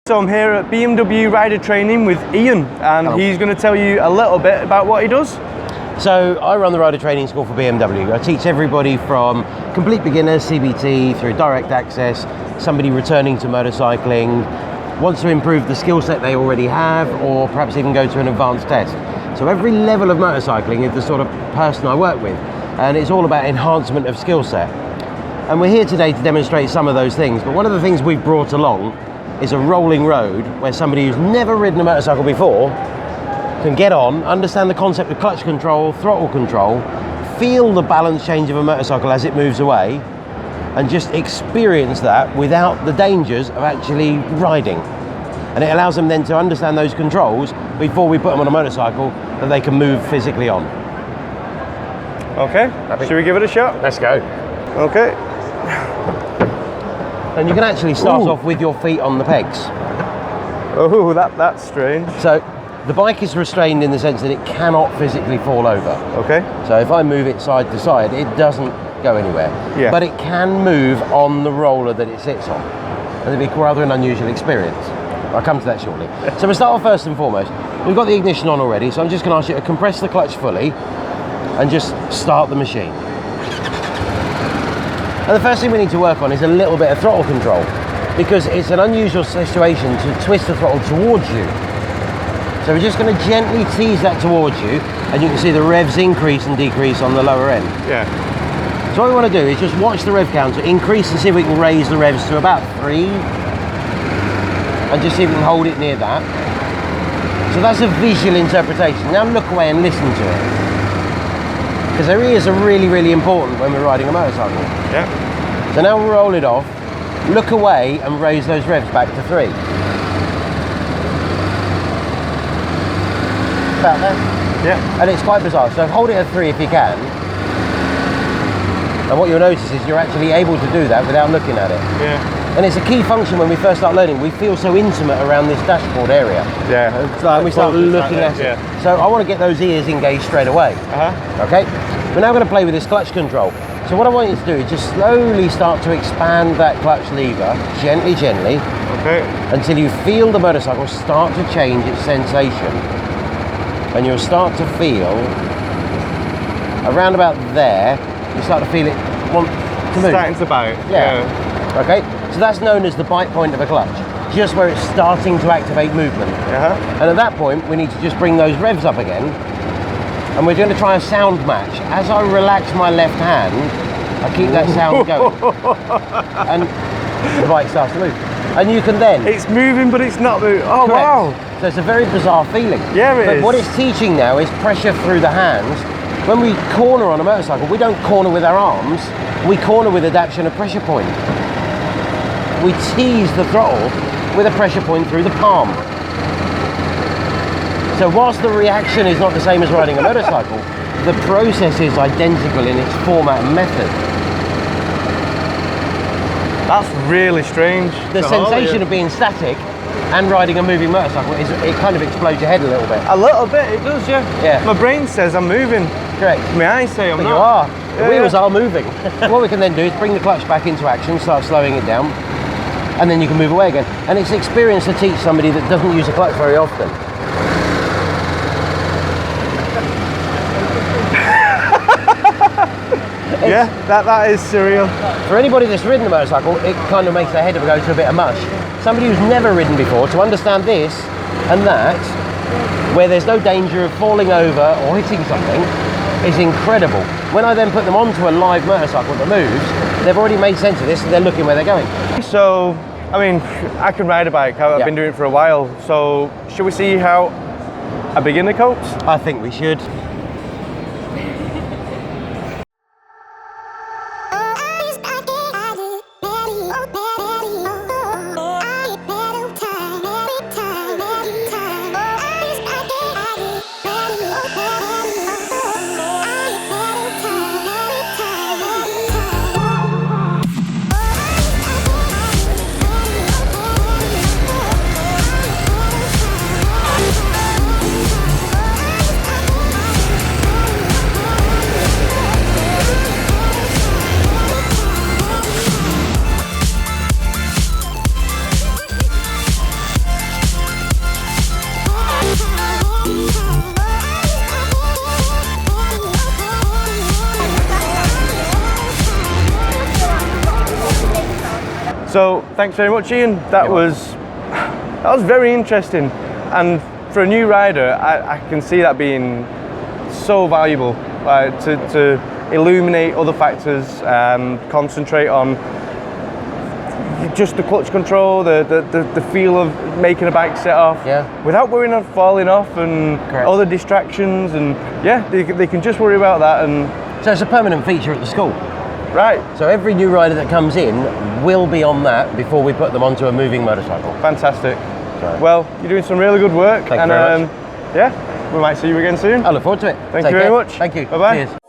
So I'm here at BMW rider training with Ian, and he's going to tell you a little bit about what he does. So I run the rider training school for BMW. I teach everybody from complete beginners, CBT, through direct access, somebody returning to motorcycling, wants to improve the skill set they already have, or perhaps even go to an advanced test. So every level of motorcycling is the sort of person I work with, and it's all about enhancement of skill set. And we're here today to demonstrate some of those things, but one of the things we've brought along is a rolling road where somebody who's never ridden a motorcycle before can get on, understand the concept of clutch control, throttle control, feel the balance change of a motorcycle as it moves away, and just experience that without the dangers of actually riding. And it allows them then to understand those controls before we put them on a motorcycle that they can move physically on. Okay, should we give it a shot? Let's go. Okay. And you can actually start off with your feet on the pegs. Oh, that's strange. So the bike is restrained in the sense that it cannot physically fall over. Okay. So if I move it side to side, it doesn't go anywhere. Yeah. But it can move on the roller that it sits on. And it'd be rather an unusual experience. I'll come to that shortly. So we'll start off first and foremost. We've got the ignition on already, so I'm just going to ask you to compress the clutch fully and just start the machine. And the first thing we need to work on is a little bit of throttle control, because it's an unusual situation to twist the throttle towards you. So we're just going to gently tease that towards you, and you can see the revs increase and decrease on the lower end. Yeah. So what we want to do is just watch the rev counter increase and see if we can raise the revs to about 3, and just see if we can hold it near that. So that's a visual interpretation. Now look away and listen to it, because their ears are really, really important when we're riding a motorcycle. Yeah. So now we'll roll it off, look away and raise those revs back to 3. About there. Yeah. And it's quite bizarre. So hold it at 3 if you can. And what you'll notice is you're actually able to do that without looking at it. Yeah. And it's a key function when we first start learning. We feel so intimate around this dashboard area. Yeah. And we start looking at it. Yeah. So I want to get those ears engaged straight away. Okay? We're now going to play with this clutch control. So what I want you to do is just slowly start to expand that clutch lever, gently, gently, until you feel the motorcycle start to change its sensation. And you'll start to feel, around about there, you start to feel it want to move. Starting to bite. Yeah. Okay, so that's known as the bite point of a clutch, just where it's starting to activate movement. And at that point, we need to just bring those revs up again, and we're going to try a sound match. As I relax my left hand, I keep that sound going, and the bike starts to move. And you can then... It's moving, but it's not moving. Oh, correct. Wow. So it's a very bizarre feeling. Yeah, it is. But what it's teaching now is pressure through the hands. When we corner on a motorcycle, we don't corner with our arms, we corner with adaptation of pressure point. We tease the throttle with a pressure point through the palm. So whilst the reaction is not the same as riding a motorcycle, the process is identical in its format and method. That's really strange. The sensation of being static and riding a moving motorcycle is, it kind of explodes your head a little bit. A little bit, it does, yeah. Yeah. My brain says I'm moving. Correct. My eyes say I'm But not. you are. The wheels are moving. What we can then do is bring the clutch back into action, start slowing it down, and then you can move away again. And it's experience to teach somebody that doesn't use a clutch very often. Yeah, that is surreal. For anybody that's ridden a motorcycle, it kind of makes their head go to a bit of mush. Somebody who's never ridden before, to understand this and that, where there's no danger of falling over or hitting something, is incredible. When I then put them onto a live motorcycle that moves, they've already made sense of this and they're looking where they're going. So, I mean, I can ride a bike. I've been doing it for a while. So, should we see how a beginner copes? I think we should. So thanks very much, Ian. That was very interesting, and for a new rider, I can see that being so valuable, to illuminate other factors and concentrate on just the clutch control, the feel of making a bike set off, without worrying on falling off and other distractions, and they can just worry about that. And so it's a permanent feature at the school. Right. So every new rider that comes in will be on that before we put them onto a moving motorcycle. Fantastic. So. Well, you're doing some really good work. Thank you very much. Yeah, we might see you again soon. I look forward to it. Thank you very much. Thank you. Bye-bye. Cheers.